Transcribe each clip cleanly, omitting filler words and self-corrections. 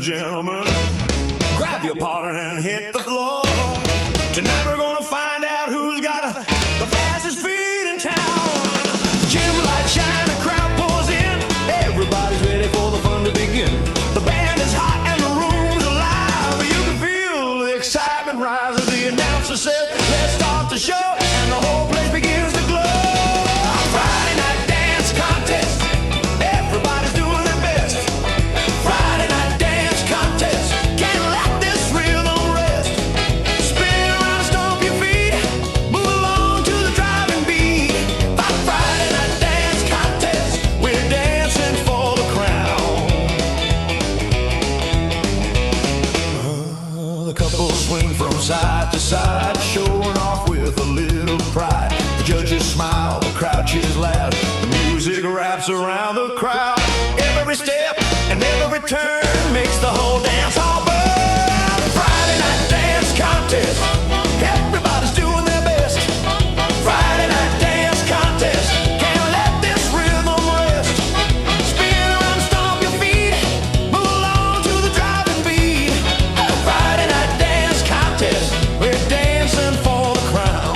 gentlemen, grab your partner and hit the floor. Tonight we're gonna find out who's got the fastest feet in town. Dim light shine, the crowd pours in. Everybody's ready for the fun to begin. The band is hot and the room's alive. You can feel the excitement rise as the announcer says, let's start the show, and the whole place begins to glow. Friday night dance contest. Everybody's doing their best. Friday night dance contest. Can't let this rhythm rest. Spin around, stomp your feet. Move along to the driving beat. Friday night dance contest. We're dancing for the crown. The couples swing from side to side, showing off with a little pride. The judges smile, the crowd cheers loud. The music wraps around the crowd. Every step and every turn makes the whole dance hall burn. Friday night dance contest. Everybody's doing their best. Friday night dance contest. Can't let this rhythm rest. Spin around, stomp your feet. Move along to the driving beat. Friday night dance contest. We're dancing for the crown.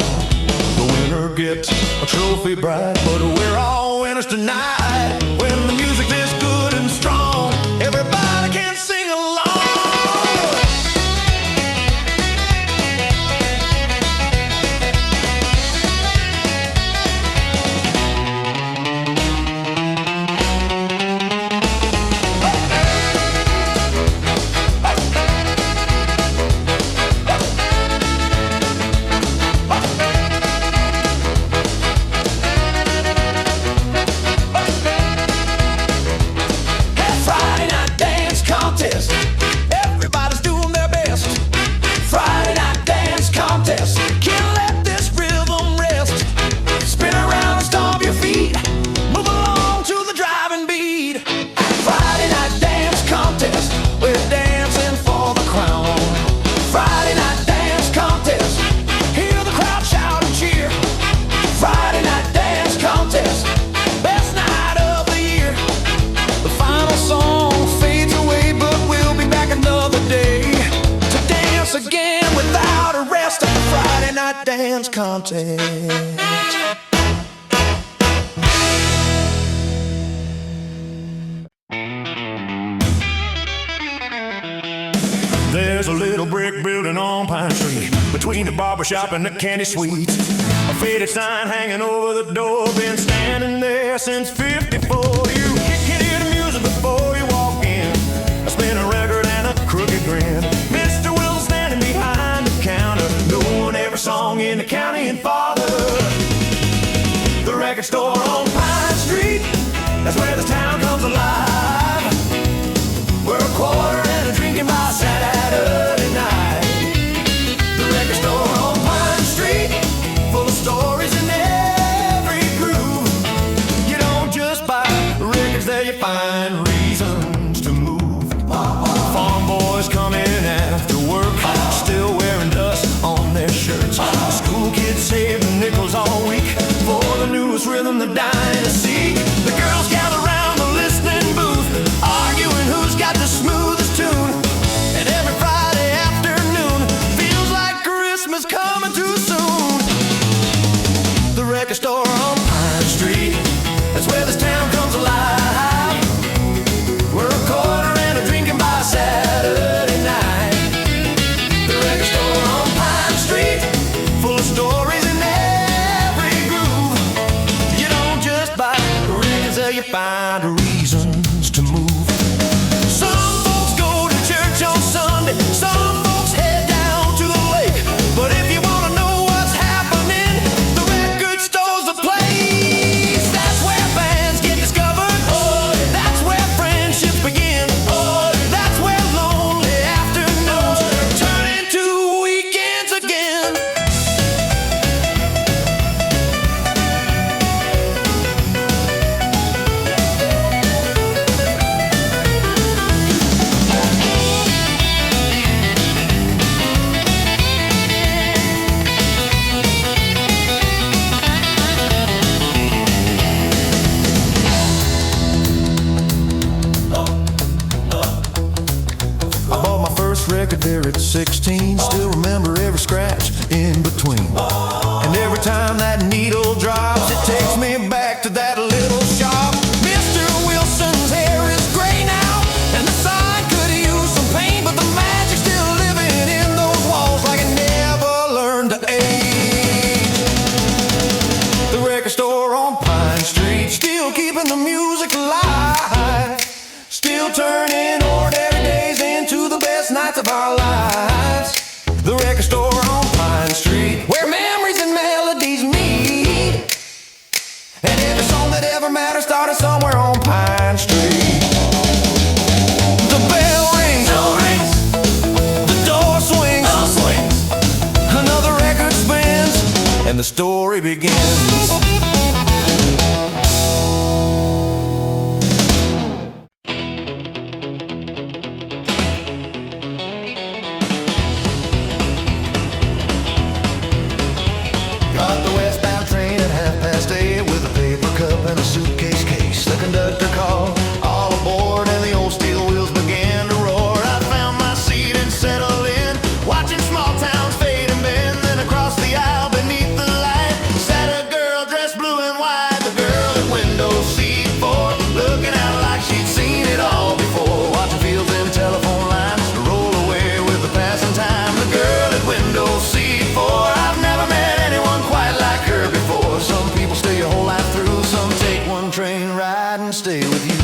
The winner gets a trophy bride, but we're all winners tonight. When the music's this good and strong, everybody can sing along. Friday night dance contest. Everybody's doing their best. Friday night dance contest. Can't let this rhythm rest. Spin around and stomp your feet. Move along to the driving beat. Friday night dance contest. We're dancing for the crown. Friday night dance contest. Hear the crowd shout and cheer. Friday night dance contest. Best night of the year. The final song fades away, but we'll be back another day to dance again without a rest at the Friday night dance contest. There's a little brick building on Pine Street, between the barbershop and the candy sweets. A faded sign hanging over the door, been standing there since '54. You can hear the music before you walk in, a spinning record and a crooked grin. Mr. Will standing behind the counter, knowing every song in the county and farther. The record store on Pine Street, that's where this town comes alive. We're a quarter and a drinking by Saturday night. The record store on Pine Street, full of stories in every groove. You don't just buy records. first record there at 16. Still remember every scratch in between. And every time that needle drops, it takes me back to that little shop. Mr. Wilson's hair is gray now, and the sign could use some paint, but the magic's still living in those walls like it never learned to age. The record store on Pine Street, still keeping the music alive, still turning ordinary days into the best nights of our lives. The record store on Pine Street, where memories and melodies meet, and every song that ever mattered started somewhere on Pine Street. The bell rings, the door swings, another record spins, and the story begins. Got the westbound train at 8:30 with a paper cup and a suitcase case. The conductor called, all aboard, and the old steel wheels began to roar. I found my seat and settled in, watching small towns fade and bend. Then across the aisle beneath the light sat a girl dressed blue and white. The girl at window seat 4, looking out like she'd seen it all before. Watching fields and telephone lines roll away with the passing time. The girl at window seat 4, I've never met anyone quite like her before. Some people stay your whole life through, some take one train ride and stay with you.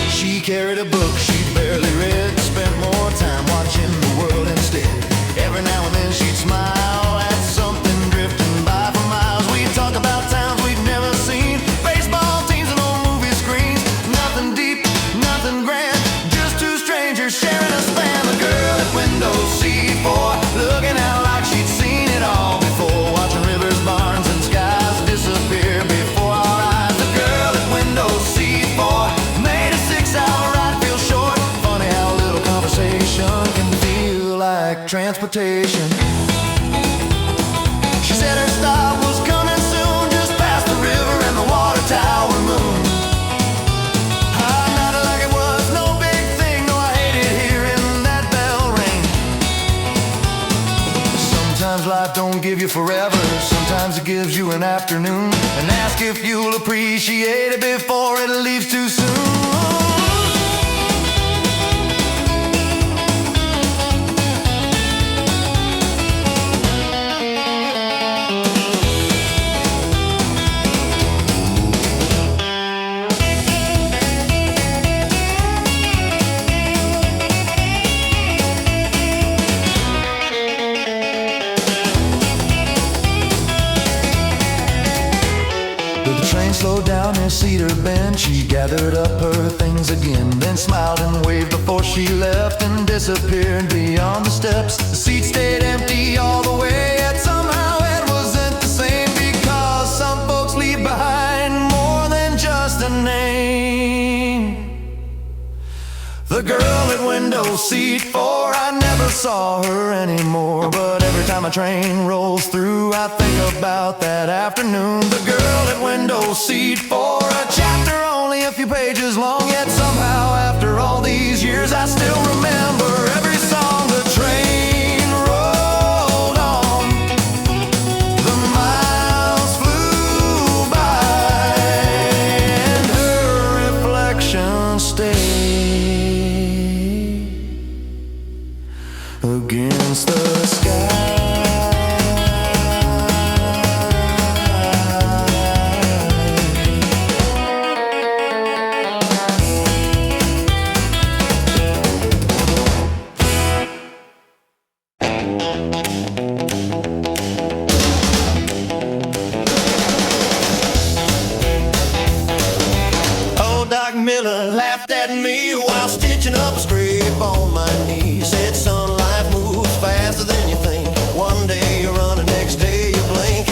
She carried a book she'd barely read, spent more time watching the world instead. Every now and then she'd smile at something drifting by for miles. We'd talk about towns we'd never seen, baseball teams and old movie screens. Nothing deep, nothing grand, just two strangers sharing a span. The girl at window seat 4, looking out like she'd seen it all before. Watching rivers, barns, and skies disappear before our eyes. The girl at window seat 4 made a 6-hour ride feel short. Funny how little conversation can feel like transportation. She said her stop was coming soon, just past the river and the water tower moon. I nodded like it was no big thing, though I hated hearing that bell ring. Sometimes life don't give you forever, sometimes it gives you an afternoon. And ask if you'll appreciate it before it leaves too soon. The train slowed down near Cedar Bend. She gathered up her things again, then smiled and waved before she left and disappeared beyond the steps. The seat stayed empty all the way, yet somehow it wasn't the same, because some folks leave behind more than just a name. The girl at window seat 4, I never saw her anymore, but every time a train rolls through, I think about that afternoon. The girl at window seat 4, a chapter only a few pages long, yet somehow after all these years I still remember every song. The train rolled on, the miles flew by, and her reflection stayed against the sky. Old Doc Miller laughed at me while stitching up a scrape on my knee. Said, son, life moves faster than you think. One day you run, the next day you blink.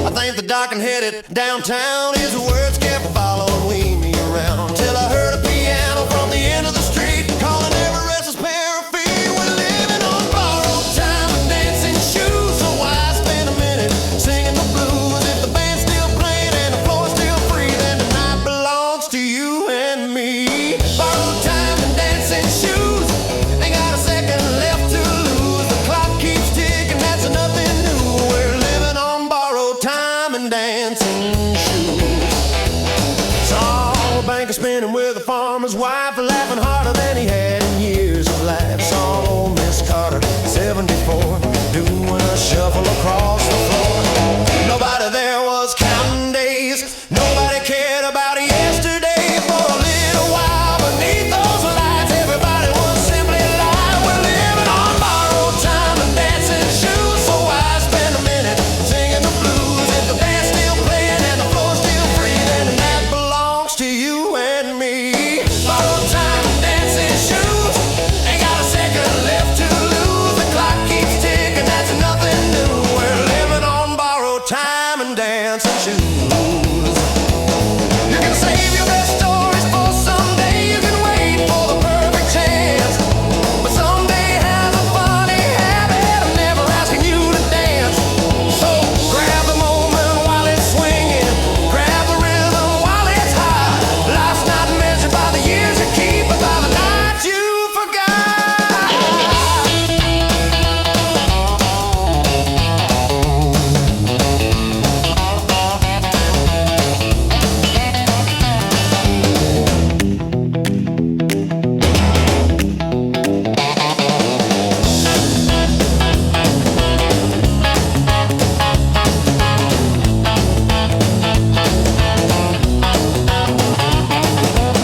I think the doc and headed downtown. His words kept following me around till I heard a piano from the end of the street calling every restless pair of feet. We're living on borrowed time and dancing shoes, so why spend a minute singing the blues? If the band's still playing and the floor's still free, then tonight belongs to you and me. Borrowed time and dancing grinning with a farmer's wife, laughing harder than he had in years of life. Saw old Miss Carter, 74, doing a shuffle across the floor. Nobody there was counting days, nobody cared about yesterday. For a little while beneath those lights, everybody was simply alive. We're living on borrowed time and dancing shoes, so I spend a minute singing the blues. If the band's still playing and the floor's still free, then that belongs to you and me. Borrowed time and dancing shoes, ain't got a second left to lose. The clock keeps ticking, that's nothing new. We're living on borrowed time and dancing shoes. You can save your best stories for someday. You can wait for the perfect chance, but someday has a funny habit of never asking you to dance. So grab the moment while it's swinging, grab the rhythm while it's high. Life's not measured by the years you keep, but by the nights you forgot.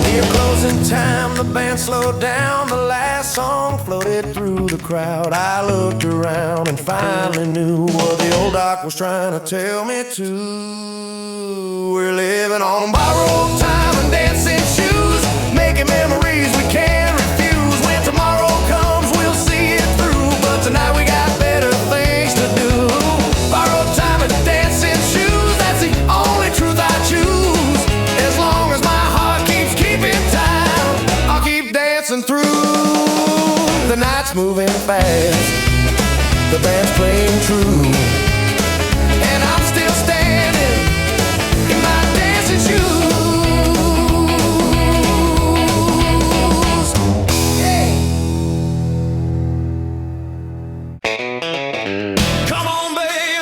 Near closing time, the band slowed down. The last song floated through the crowd. I looked around and finally knew what the old doc was trying to tell me too. We're living on borrowed time and dancing shoes, making memories we can't refuse. When tomorrow comes, we'll see it through, but tonight we got better things to do. Borrowed time and dancing shoes, that's the only truth I choose. As long as my heart keeps keeping time, I'll keep dancing through. The night's moving fast, the band's playing true, and I'm still standing in my dancing shoes. Yeah. Come on, baby,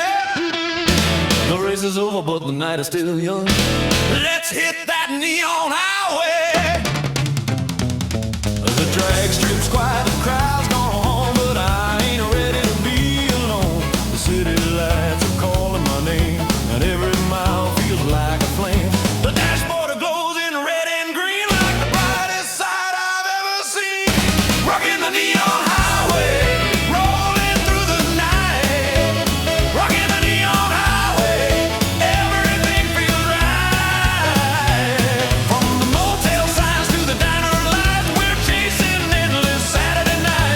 the race is over, but the night is still young. Let's hit that neon highway. The drag strip's quiet, the crowd's gone home, but I ain't ready to be alone. The city lights are calling my name, and every mile feels like a flame. The dashboard glows in red and green like the brightest sight I've ever seen. Rockin' the neon highway, rolling through the night. Rockin' the neon highway, everything feels right. From the motel signs to the diner lights, we're chasing endless Saturday nights.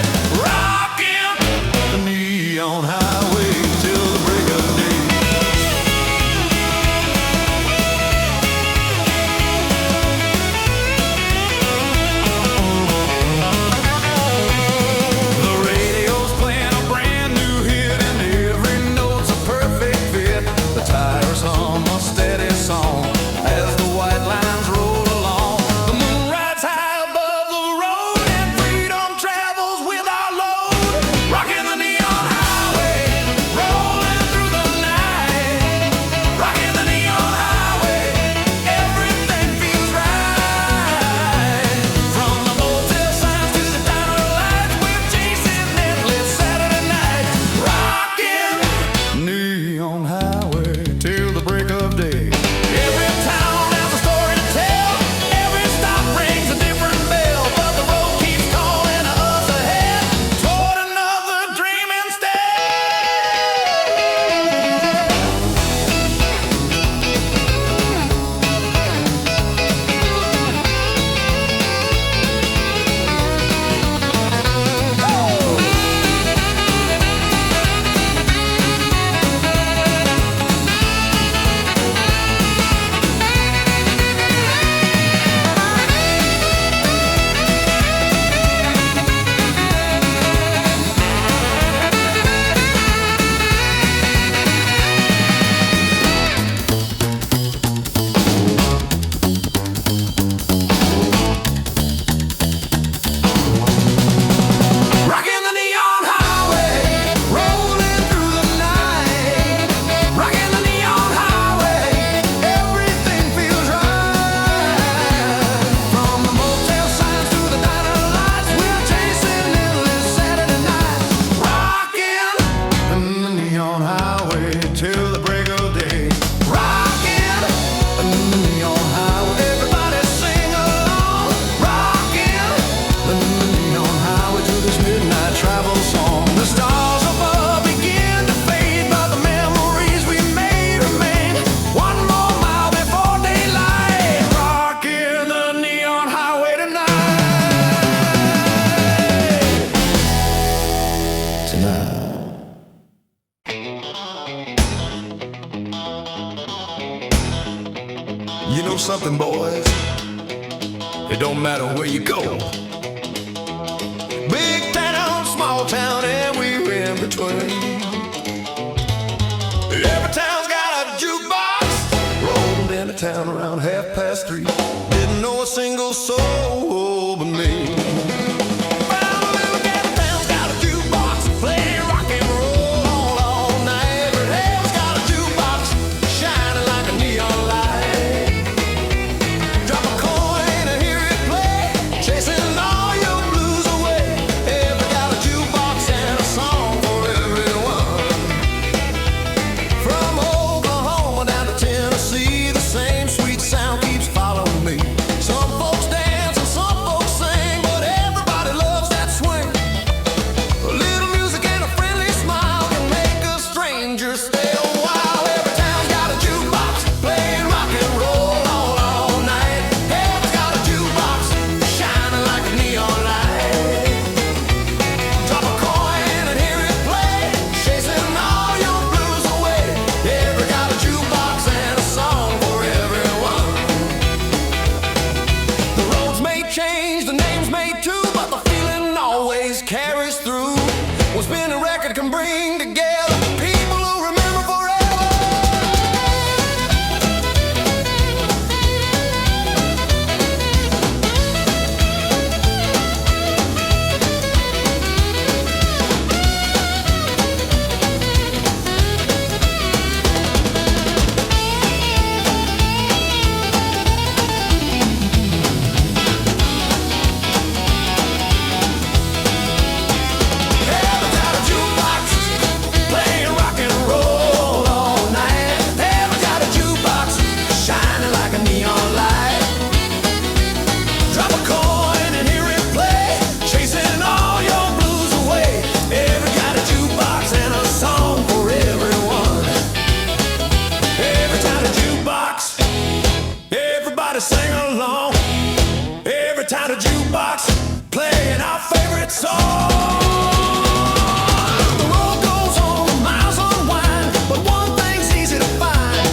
don't matter where you go. Big town, small town, and we're in between. Every town's got a jukebox. Rolled into town around 3:30. Didn't know a single soul but me. Found a little gas town's got a jukebox. Play rock and roll all night. Every town's got a jukebox, shining like a neon light. Drop a coin and hear it play, chasing all your blues away. Every got a jukebox and a song for everyone. From Oklahoma down to Tennessee, the same sweet sound keeps following me. Some folks dance and some folks sing, but everybody loves that swing. A little music and a friendly smile can make a stranger stay a while. Every town's got a jukebox, playing rock and roll all night. Everybody's got a jukebox, shining like a neon light. Drop a coin and hear it play, chasing all your blues away. Every got a jukebox and a song for everyone. The roads may change, the names may too, but the feeling always carries through. One spinning record can bring together people who remember forever. Every got a jukebox, playing rock and roll all night. Every got a jukebox, shining like a neon light. Drop a coin and hear it play, chasing all your blues away. Every got a jukebox and a song for everyone. Every time a jukebox, everybody sing along. Every time a jukebox, playing our favorite song. The road goes on, the miles unwind, but one thing's easy to find.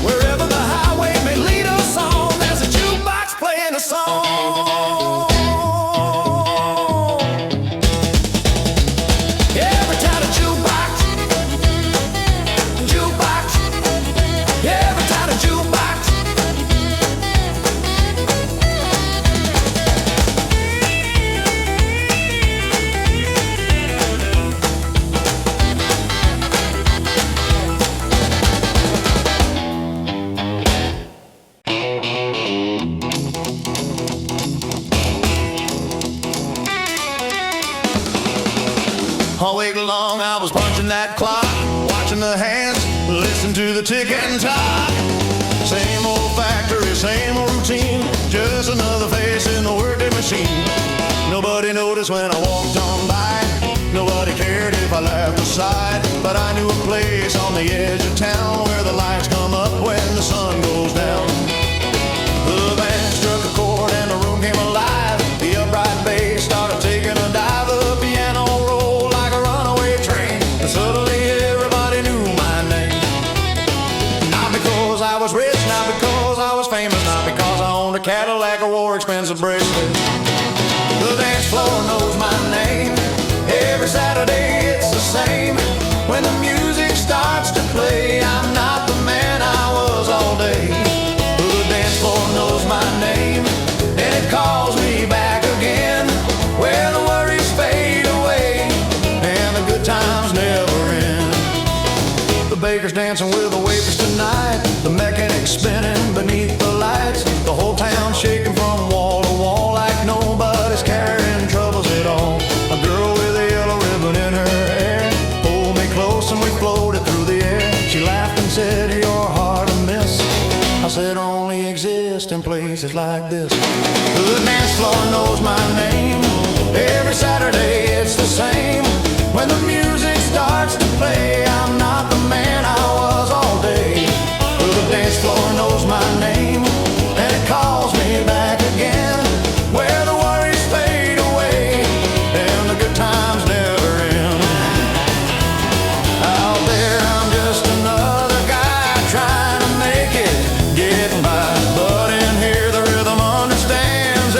Wherever the highway may lead us on, there's a jukebox playing a song. Every time a jukebox, jukebox. Every time a jukebox. All week long I was punching that clock, watching the hands, listen to the ticking tock. Same old factory, same old routine, just another face in the workday machine. Nobody noticed when I walked on by, nobody cared if I laughed or sighed. But I knew a place on the edge of town where the lights come up when the sun goes down. The band struck a chord and the room came alive. The upright bass started taking a dive. The piano rolled like a runaway train, and suddenly everybody knew my name. Not because I was rich, not because I was famous, not because I owned a Cadillac or wore expensive bracelets. The dance floor knows my name. Every Saturday it's the same. When the music starts to play, I'm not the man I was all day. The dance floor knows my name, and it calls me back again, where the worries fade away and the good times never end. The baker's dancing with the waitress tonight, the mechanic spinning beneath the lights, the whole town shaking from wall to wall like nobody's carrying troubles at all. A girl with a yellow ribbon in her hair pulled me close and we floated through the air. She laughed and said, "You're hard to miss." I said, "Only exist in places like this." The dance floor knows my name. Every Saturday it's the same. When the music starts to play, I'm not the man I was all day. The dance floor knows my name, and it calls me back again, where the worries fade away and the good times never end. Out there I'm just another guy trying to make it, getting by. But in here the rhythm understands.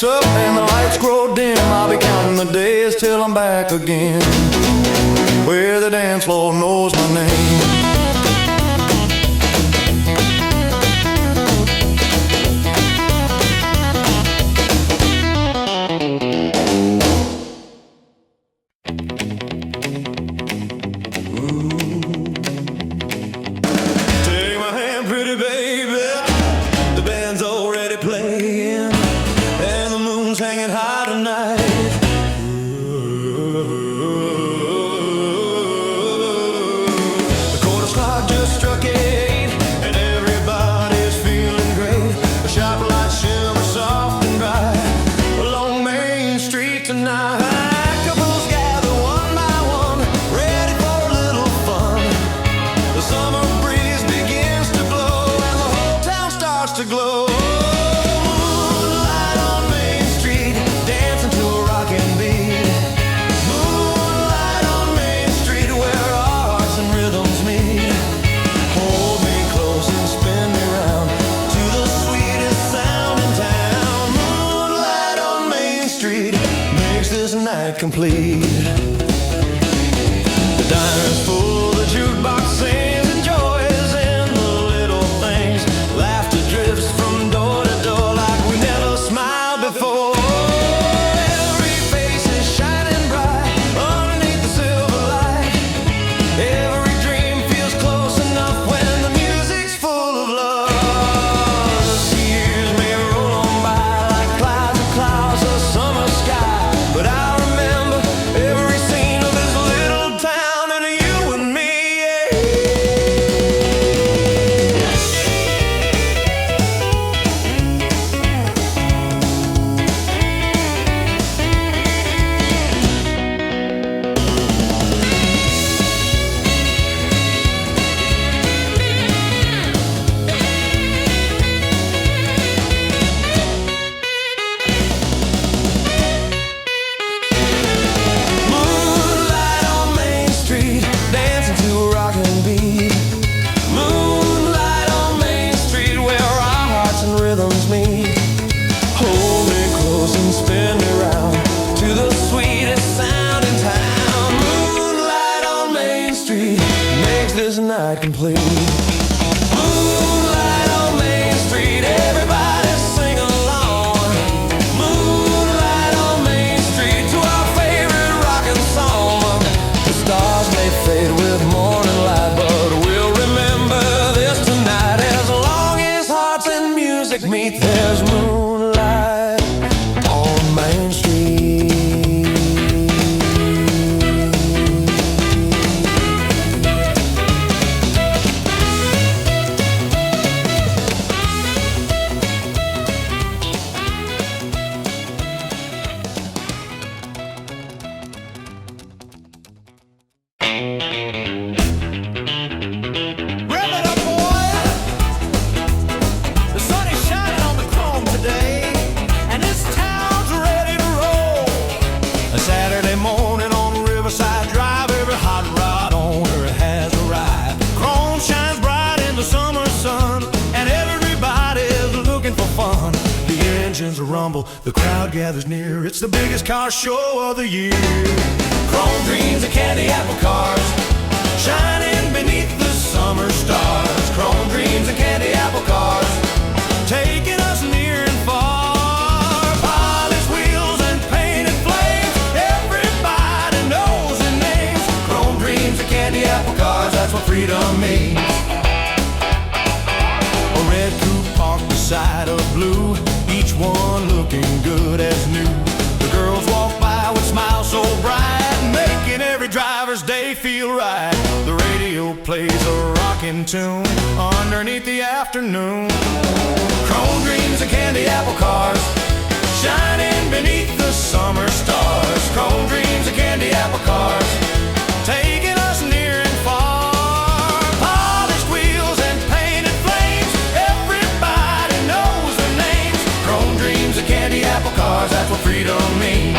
wakes up and the lights grow dim, I'll be counting the days till I'm back again, where the dance floor knows my name. Complete. The diner's full, the jukebox sings and joys in the little things. Laughter drifts from door to door like we never smiled before. Every face is shining bright underneath the silver light. Every dream feels close enough when the music's full of love. The years may roll on by like clouds and clouds of summer sky, but I every scene of this little town and you and me, complete. Moonlight on Main Street, everybody sing along. Moonlight on Main Street to our favorite rockin' song. The stars may fade with morning light, but we'll remember this tonight. As long as hearts and music meet, there's moonlight on Main Street. Rumble, the crowd gathers near. It's the biggest car show of the year. Chrome dreams and candy apple cars shining beneath the summer stars. Chrome dreams and candy apple cars taking us near and far. Polished wheels and painted flames, everybody knows their names. Chrome dreams and candy apple cars, that's what freedom means. A red coupe parked beside a blue, each one looking good as new. The girls walk by with smiles so bright, making every driver's day feel right. The radio plays a rockin' tune underneath the afternoon. Chrome dreams and candy apple cars shining beneath the summer stars. Chrome dreams and candy apple cars taking us near and far. Polished wheels and painted flames, everybody knows their names. Chrome dreams and candy apple cars, that's what freedom means.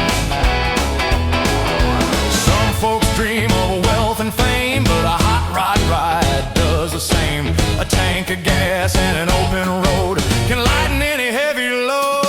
Some folks dream of wealth and fame, but a hot rod ride does the same. A tank of gas and an open road can lighten any heavy load.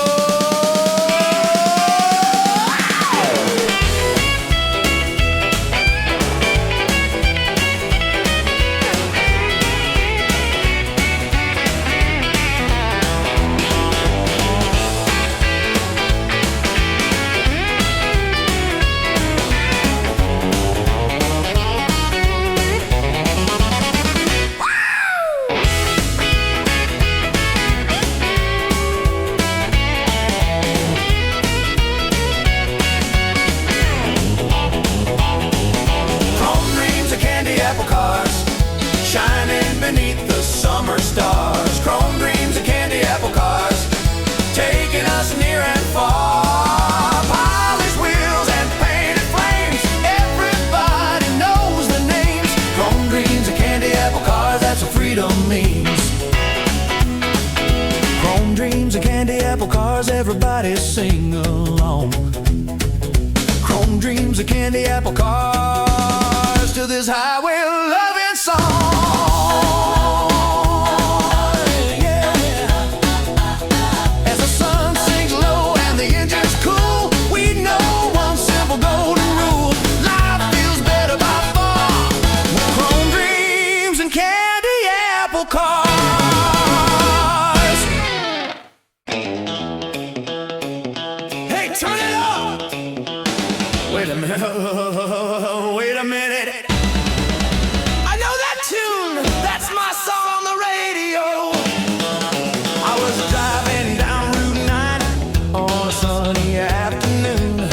everybody sing along. Chrome dreams of candy apple cars to this highway loving song. Wait a minute. I know that tune. That's my song on the radio. I was driving down Route 9 on a sunny afternoon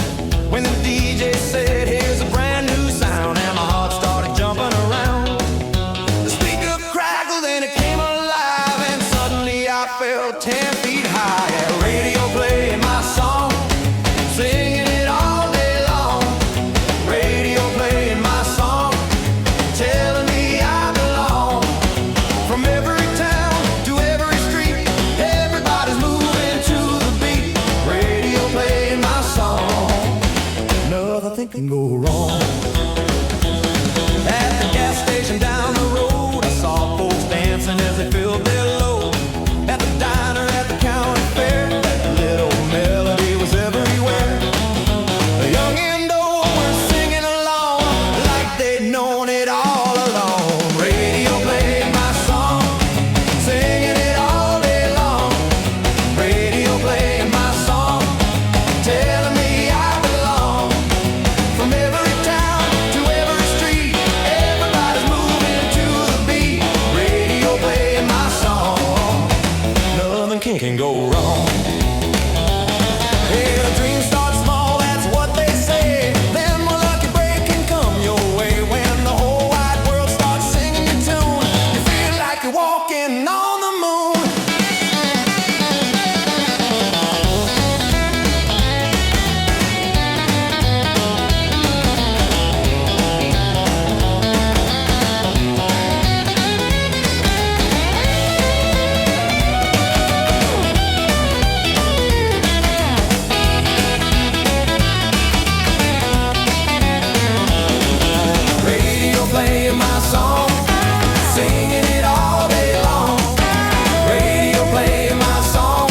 when the DJ said, here's a brand new sound, and my heart started jumping around. The speaker crackled and it came alive, and suddenly I felt 10 feet high. Yeah, radio playing my song, singing it all day long. Radio playing my song, telling me I belong. From every town to every street, everybody's moving to the beat. Radio playing my song, nothing can go wrong. At the gas station down the road, I saw folks dancing as they filled their load. At the diner, at the county fair, that little melody was everywhere. The young and old were singing along like they'd known it all along. Radio playing my song, singing it all day long. Radio playing my song, telling me I belong. From every town to every street, everybody's moving to the beat. Radio playing my song, nothing can go wrong. Hey, the dreams start small, that's what they say. Then one lucky break can come your way. When the whole wide world starts singing your tune, you feel like you're walking on the moon. Radio playing my song, singing it all day long. Radio playing my song,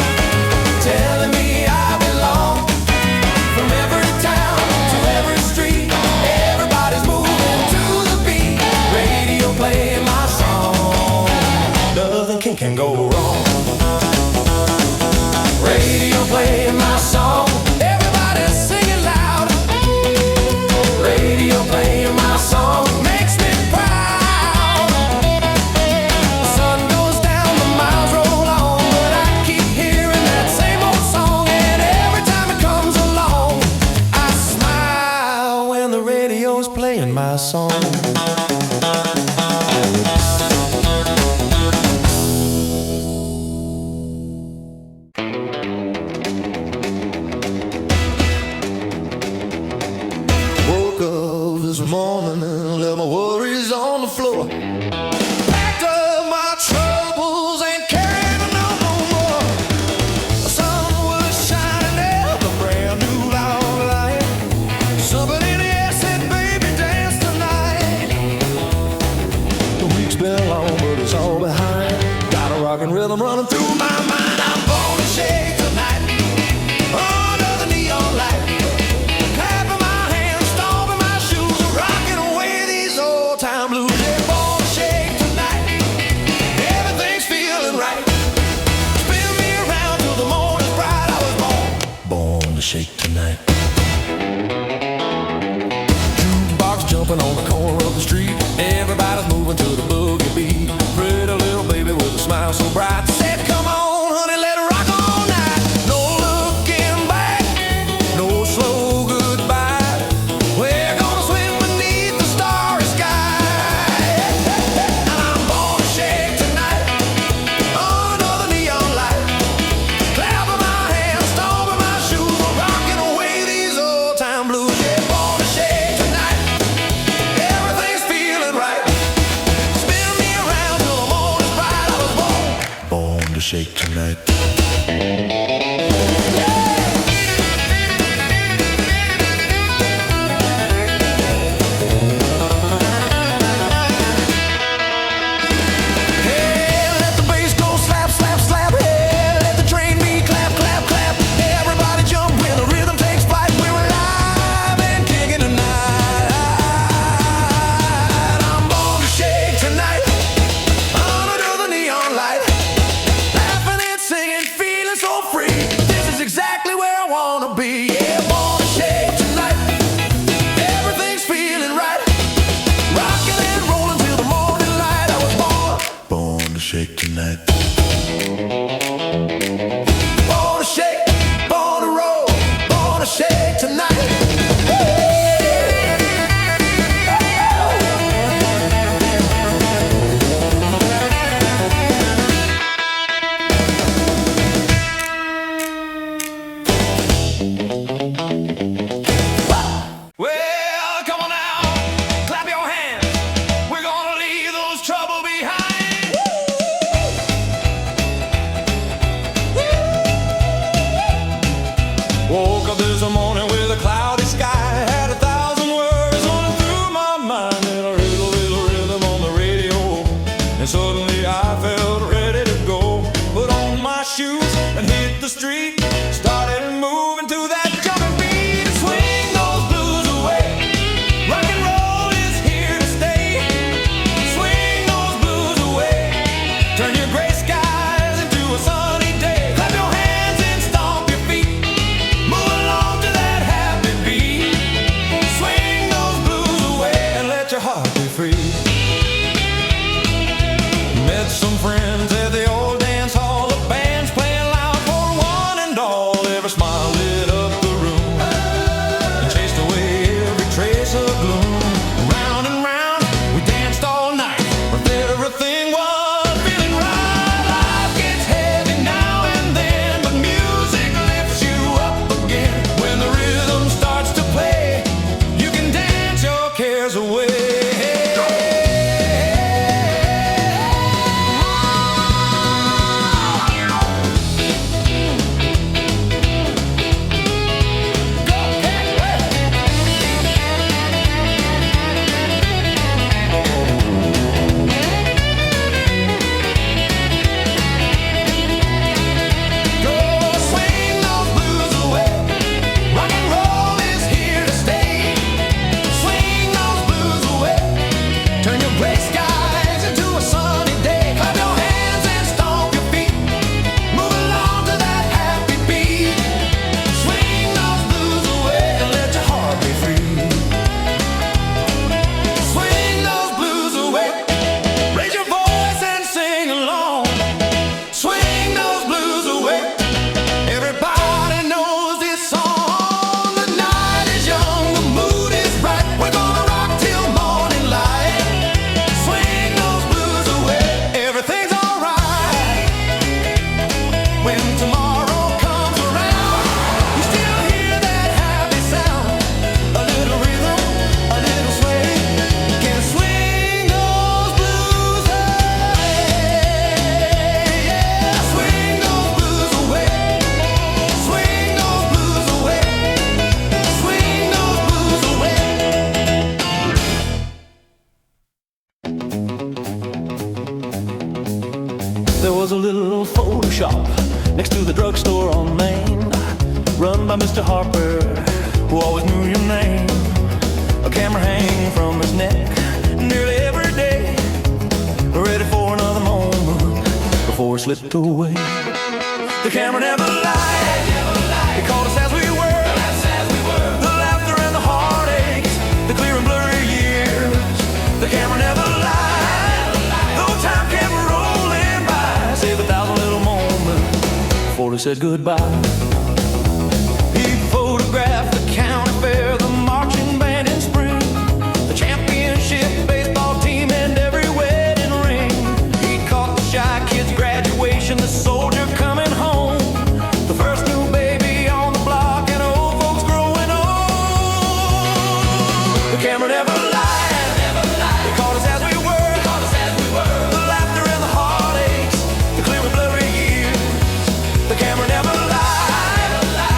telling me I belong. From every town to every street, everybody's moving to the beat. Radio playing my song, nothing can go wrong. Radio playing my song, everybody's singing loud. Radio playing my song makes me proud. The sun goes down, the miles roll on, but I keep hearing that same old song. And every time it comes along, I smile when the radio's playing my song. Woke up this morning and left my worries on the floor. Packed up my troubles, ain't carrying them no more. The sun was shining down the brand new long light. Somebody in the air said, baby, dance tonight. The week's been long, but it's all behind. Got a rockin' rhythm running through my mind. I'm gonna shake tonight under the neon light. Clapping my hands, stomping my shoes, rocking away these old time blues. They're gonna shake tonight, everything's feeling right. Spin me around till the morning's bright. I was born to shake tonight. Jukebox jumping on the corner of the street, everybody's moving to the boogie beat. Pretty little baby with a smile so bright said, come on, honey, let it rock all night. No looking back, no slow goodbye. We're gonna swim beneath the starry sky. And I'm gonna shake tonight under the neon light. Clapping my hands, stomping my shoes, rocking away these old time blues. Yeah, gonna shake tonight, everything's feeling right. Spin me around till the morning's bright. I was born to shake tonight. Yeah! wanna be. Yeah, born to shake tonight. Everything's feeling right. Rockin' and rollin' till the morning light. I was born to shake tonight. Born to shake, born to roll, born to shake tonight. There was a little photo shop next to the drugstore on Main, run by Mr. Harper, who always knew your name. A camera hanging from his neck nearly every day, ready for another moment before it slipped away. The camera never lied, it caught us as we were, the laughter and the heartaches, the clear and blurry years. The camera never lied, though time kept rolling by, save 1,000 little moments before he said goodbye. He photographed the county fair, the marching band in spring, the championship baseball team and every wedding ring. He caught the shy kid's graduation, the soldier coming home, the first new baby on the block, and old folks growing old. The camera never lied, it caught us as we were, the laughter and the heartaches, the clear and blurry years. The camera never lied,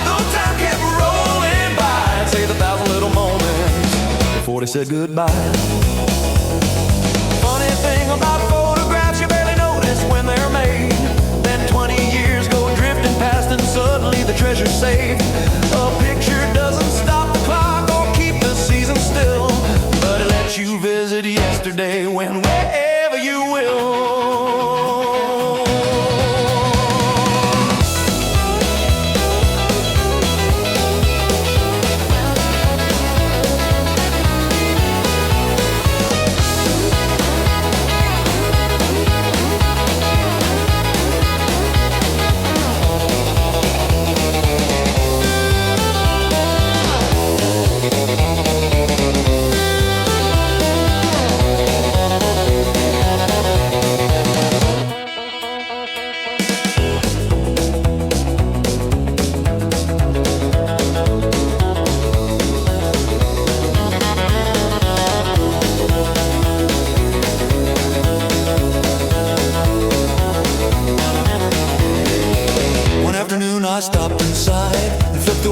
though time kept rolling by, and saved 1,000 little moments before they said goodbye. Funny thing about photographs, you barely notice when they're made. Then 20 years go drifting past and suddenly the treasure's saved. A picture doesn't stop the clock or keep the season still, but it lets you visit yesterday when wherever you will.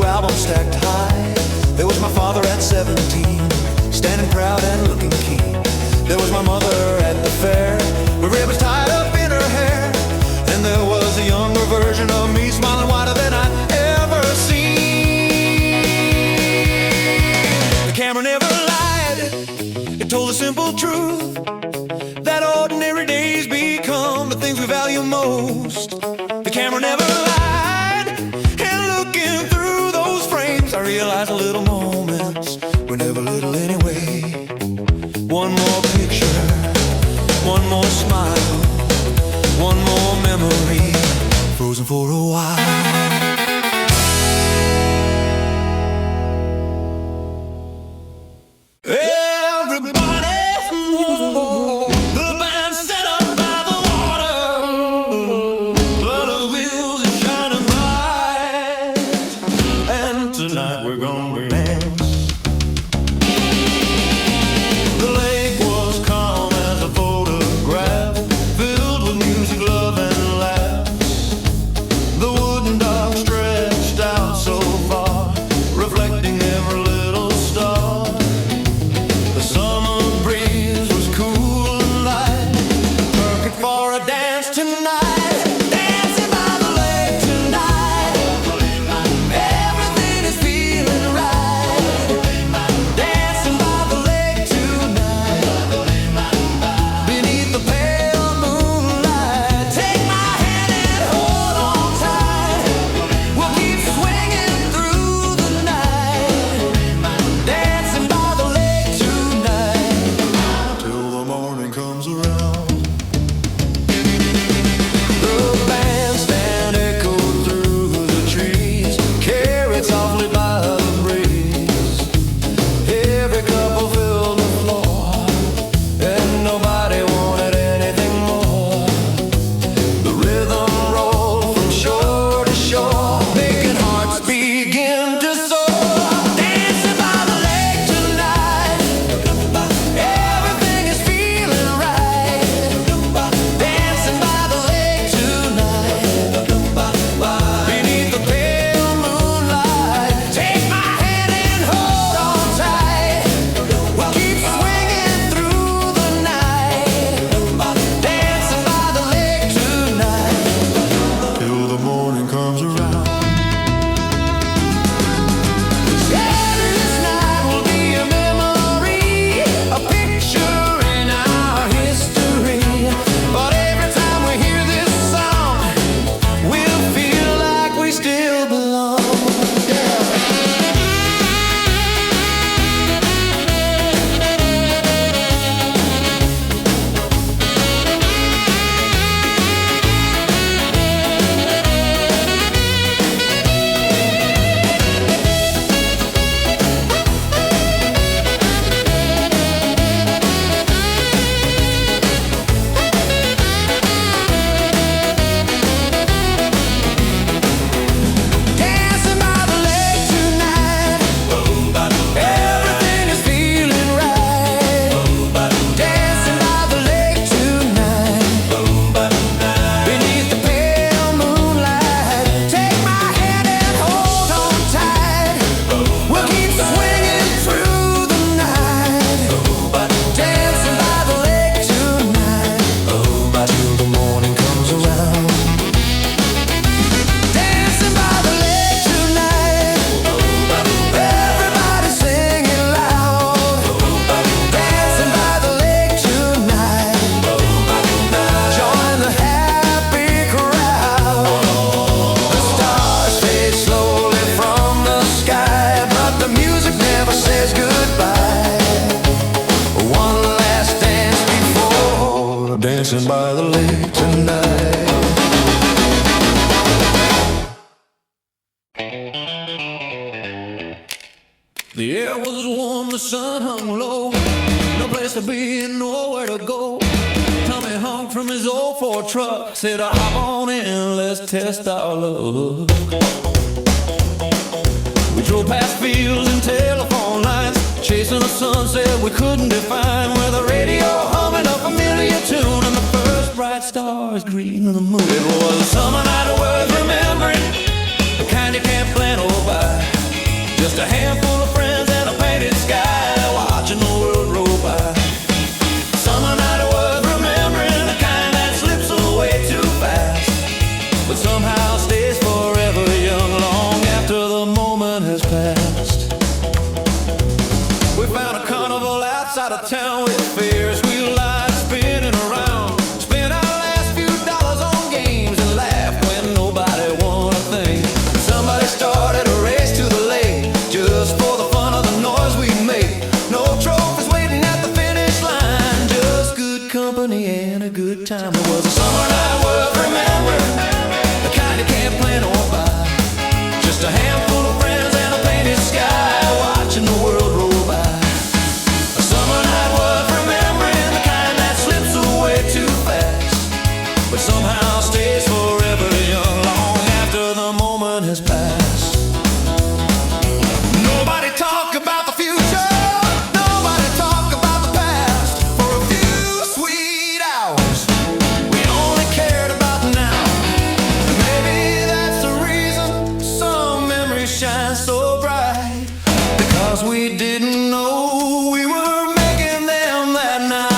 two albums stacked high. There was my father at 17, standing proud and looking keen. There was my mother at the fair, with ribbons tied up in her hair. And there was a younger version of me, smiling wider than I'd ever seen. The camera never lied, it told a simple truth, that ordinary days become the things we value most. The camera never lied, and looking through those frames, I realized the little moments were never little anyway. One more picture, one more smile, one more memory, frozen for a while. dancing by the lake tonight. The air was warm, the sun hung low. No place to be and nowhere to go. Tommy hung from his old Ford truck. Said, hop on in, let's test our luck. We drove past fields and telephone lines, chasing a sunset we couldn't define, with the radio humming a familiar tune and the first bright stars greening the moon. It was a summer night worth remembering, the kind you can't plan or buy. Just a handful of friends and a painted sky, watching the world roll by. Summer night was remembering, the kind that slips away too fast, but somehow stays forever young long after the moment has passed. We found a carnival outside of town with Ferris wheel lights spinning around. Spent our last few dollars on games and laughed when nobody won a thing. Somebody started a race to the lake just for the fun of the noise we made. No trophies waiting at the finish line, just good company and a good time. It was a summer night worth remembering, the kind you can't plan or buy. Just a handful of friends and a painted sky, watching the world roll by. A summer night worth remembering, the kind that slips away too fast, but somehow stays forever young long after the moment has passed. Nobody talk about the future, nobody talk about the past. For a few sweet hours, we only cared about the now. And maybe that's the reason some memories shine so bright, because we didn't know we were making them that night.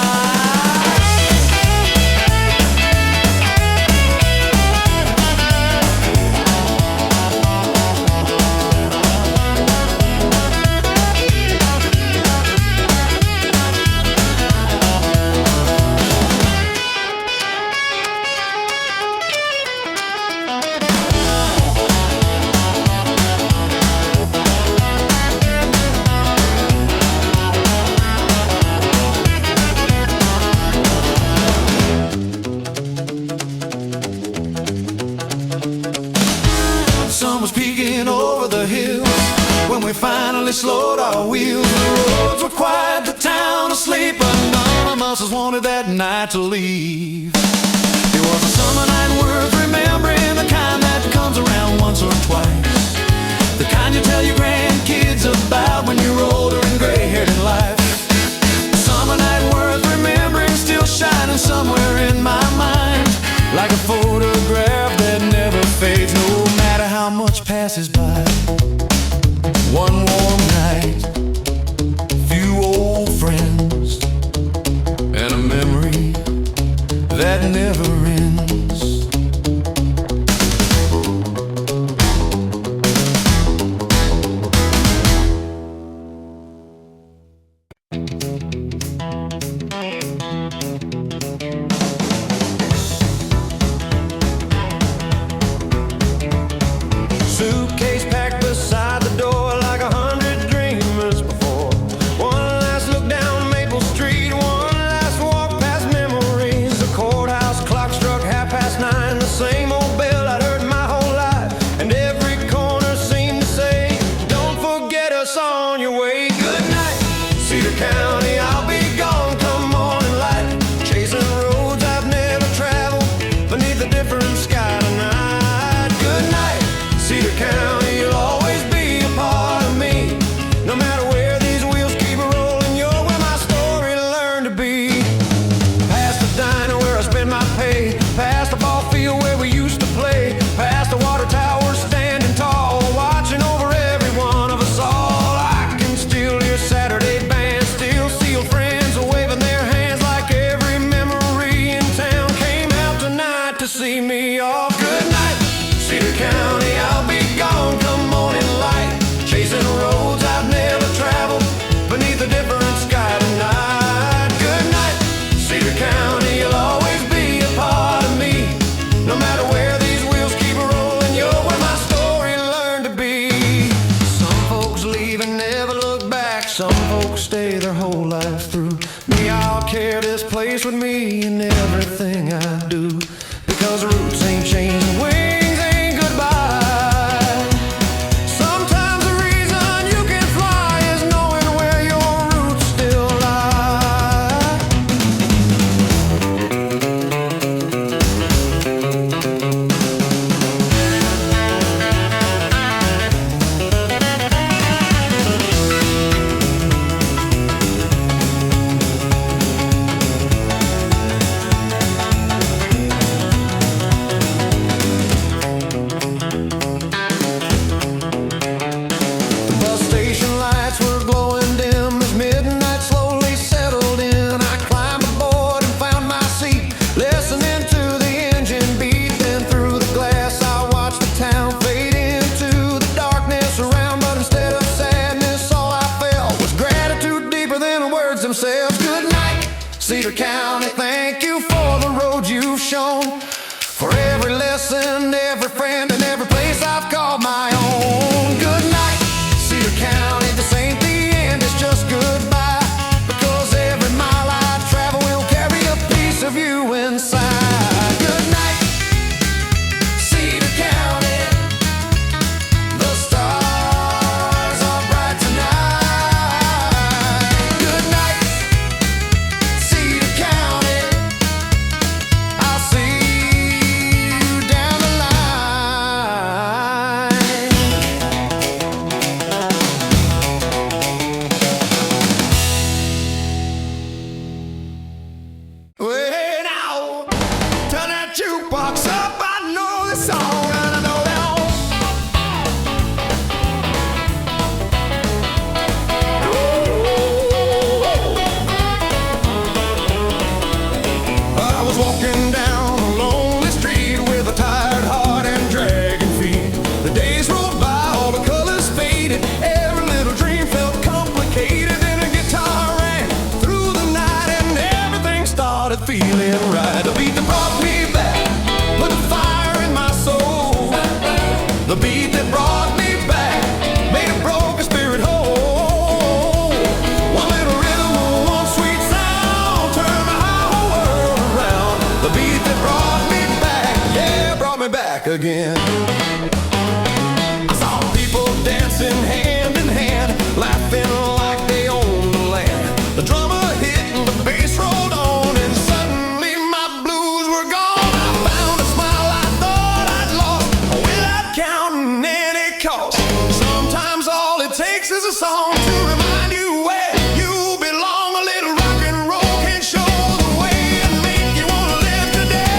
The sun was peeking over the hills when we finally slowed our wheels. The roads were quiet, the town asleep, but none of us wanted that night to leave. It was a summer night worth remembering, the kind that comes around once or twice, the kind you tell your grandkids about when you're older and gray-haired in life. A summer night worth remembering, still shining somewhere in my mind, like a photograph that never fades, no matter how much passes by. One warm night, few old friends, and a memory that never ends. Suitcase packed beside the door like 100 dreamers before. One last look down Maple Street, one last walk past memories. The courthouse clock struck 9:30, the same old bell I'd heard my whole life, and every corner seemed to say, don't forget us on your way. Good night, Cedar County, I'll be gone come morning light, chasing roads I've never traveled beneath a different sky tonight. Good night, Cedar County, you'll always be a part of me. No matter where these wheels keep rolling, you're where my story learned to be. Past the diner where I spend my pay, past the ball field where we used to play, past the water tower standing tall, watching over every one of us all. I can still hear Saturday bands, still see old friends waving their hands, like every memory in town came out tonight to see me off. Good night, Cedar County, I'll be gone come morning light, chasing roads I've never traveled beneath a different sky tonight. Good night, Cedar County, you'll always be a part of me. No matter where these wheels keep rolling, you're where my story learned to be. Some folks leave and never look back, some folks stay their whole life through. Me, I'll carry this place with me in everything I do, because roots ain't changing, wings ain't goodbye. Sometimes the reason you can fly is knowing where your roots still lie. Cedar County, thank you for the road you've shown, for every lesson, every friend, and every place I've called my own. Good night, Cedar County, this ain't the end, it's just goodbye, because every mile I travel will carry a piece of you inside. Good night, Cedar County, the stars are bright tonight. Good night, Cedar County, I'll see you down the line. Way now, turn that jukebox up, I know this song and I know that all. I was walking down a lonely street with a tired heart and dragging feet. The days rolled by, all the colors faded, every little dream felt complicated. Then a guitar rang through the night and everything started feeling right. The beat that brought me back put the fire in my soul. The beat that brought me back made a broken spirit whole. One little rhythm, one sweet sound turned my whole world around. The beat that brought me back, yeah, brought me back again. I saw people dancing hand in hand, laughing like they owned the land. The drummer hit and the bass rolled on, and suddenly my blues were gone. I found a smile I thought I'd lost without counting any cost. Sometimes all it takes is a song to remind you where you belong. A little rock and roll can show the way and make you wanna live today.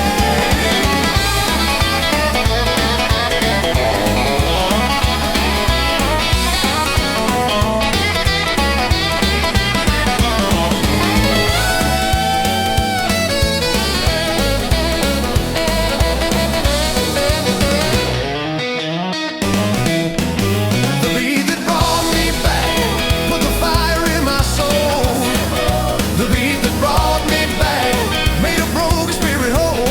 The beat that brought me back put the fire in my soul. The beat that brought me back made a broken spirit whole.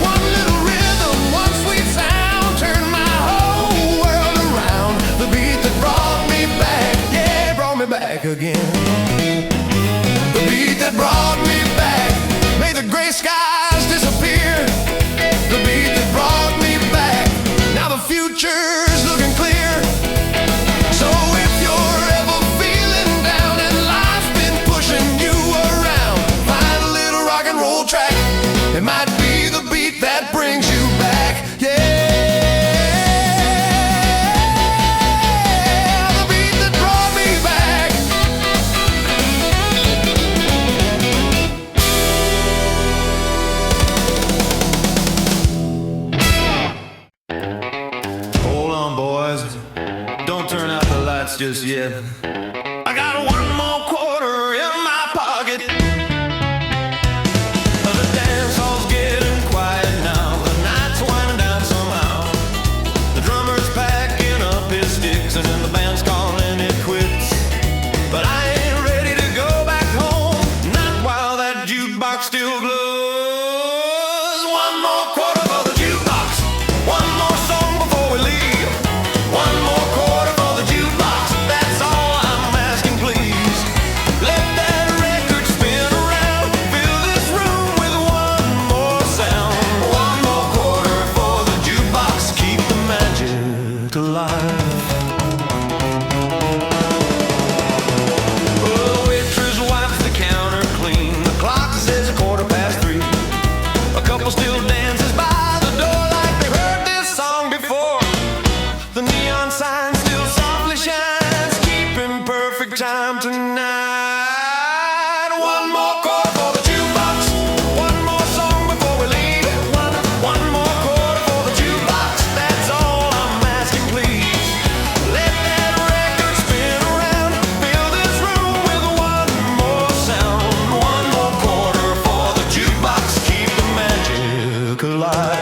One little rhythm, one sweet sound turned my whole world around. The beat that brought me back, yeah, brought me back again. The beat that brought me back made the gray skies disappear. The beat that brought me back, now the future's looking clear. So if you're ever feeling down and life's been pushing you around, find a little rock and roll track. It might be the beat that brings you back. Yeah, the beat that brought me back. Hold on, boys. Don't turn out the lights just yet. I got one more quarter in my pocket. The dance hall's getting quiet now. The night's winding down somehow. The drummer's packing up his sticks and then the band's calling it quits. But I ain't ready to go back home, not while that jukebox still glows. One more quarter for the jukebox, one more song before we leave. One more quarter for the jukebox, that's all I'm asking, please. Let that record spin around, fill this room with one more sound. One more quarter for the jukebox, keep the magic alive. Well, the waitress wipes the counter clean. The clock says 3:15. A couple still dances by the door like they've heard this song before. The neon sign still softly shines, keeping perfect time tonight. One more quarter for the jukebox, one more song before we leave. One more quarter for the jukebox, that's all I'm asking, please. Let that record spin around, fill this room with one more sound. One more quarter for the jukebox, keep the magic alive.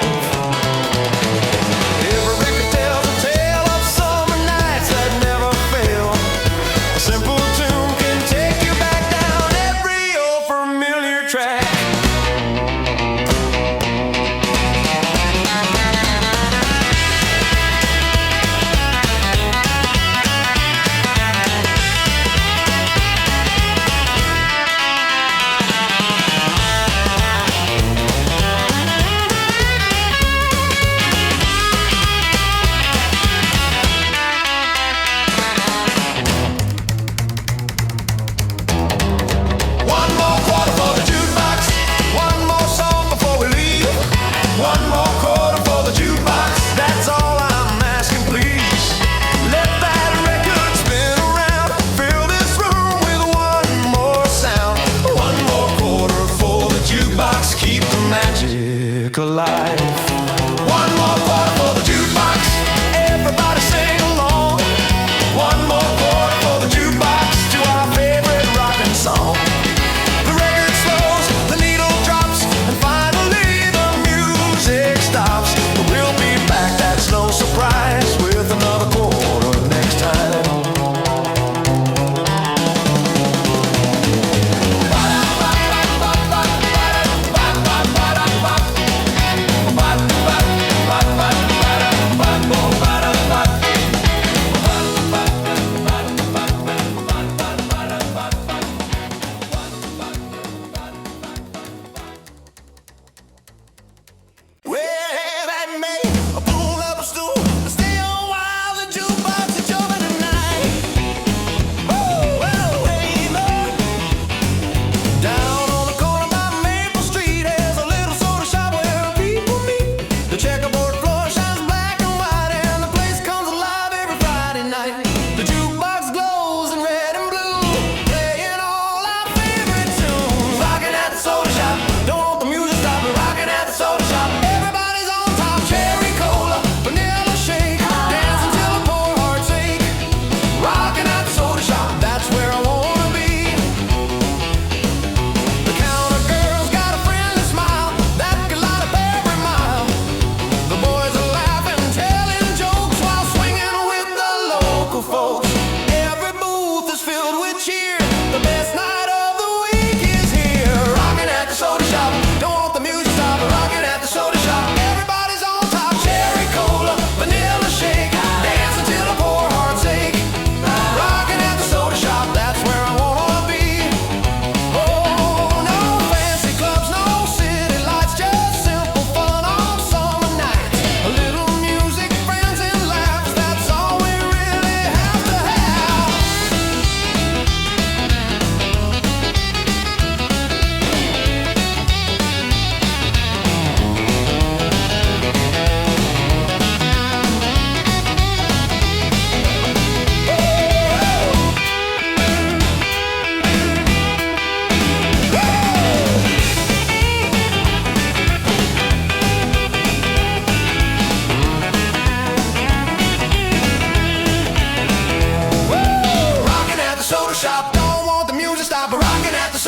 Every record tells a tale of summer nights that never fail. A simple tune can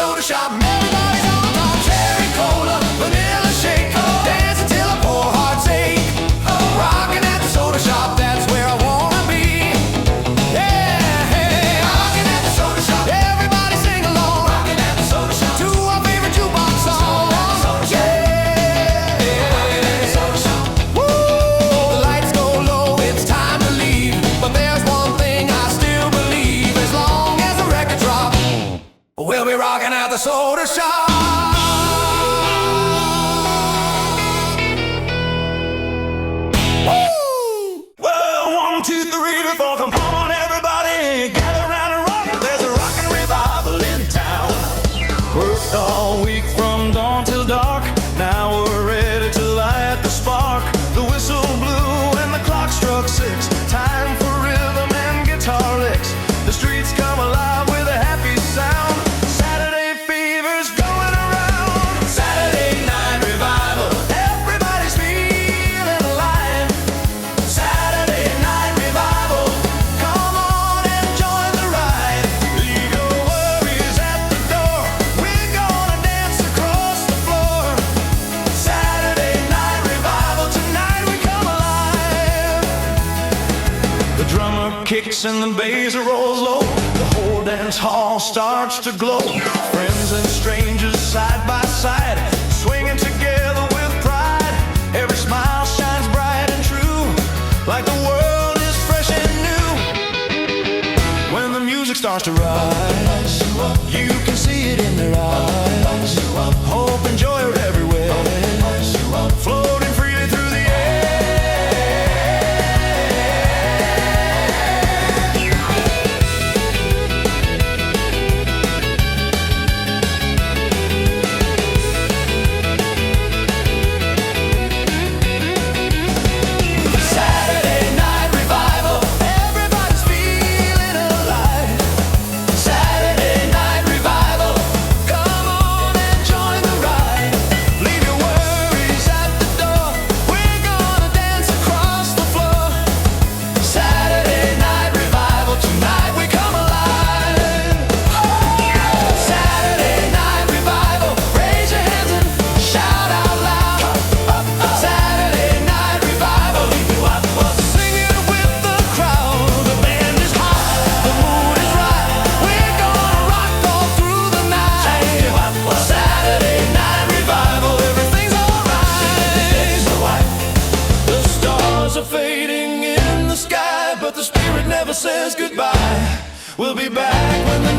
soda shop. Everybody's on cherry cola, vanilla shake, dance until our poor hearts ache. Rockin' at the soda shop, that's where I wanna be. Yeah, hey, rockin' at the soda shop. Everybody sing along. Rockin' at the soda shop to our favorite jukebox song. Yeah, rockin' at the soda shop. Woo, the lights go low, it's time to leave. But there's one thing I still believe: as long as the record drops, we'll be rockin' at the soda shop. Woo! Well, 1, 2, 3, 4, come on, everybody, gather round and rock. There's a rockin' revival in town. Worked all week from dawn till dark. Now we're ready to light the spark. The whistle blew and the clock struck 6. Time for rhythm and guitar licks. The streets come alive with a happy sound. Saturday fever's going around. Saturday night revival. Everybody's feeling alive. Saturday night revival. Come on and join the ride. Leave your worries at the door. We're gonna dance across the floor. Saturday night revival. Tonight we come alive. The drummer kicks and the bass rolls low. The whole dance hall starts to glow. Friends and strangers side by side, swinging together with pride. Every smile shines bright and true, like the world is fresh and new. When the music starts to rise, you can see it in their eyes. Hope and joy are everywhere, floating freely through the Saturday night revival. Everybody's feeling alive. Saturday night revival. Come on and join the ride. Leave your worries at the door. We're gonna dance across the floor. Saturday night revival. Tonight we come alive. Saturday night revival. Raise your hands and shout out loud. Saturday night revival. Singing with the crowd. The band is hot, the mood is right. We're gonna rock all through the night. Saturday night revival. Everything's alright. The stars are fading in the sky, but the spirit never says goodbye. We'll be back when the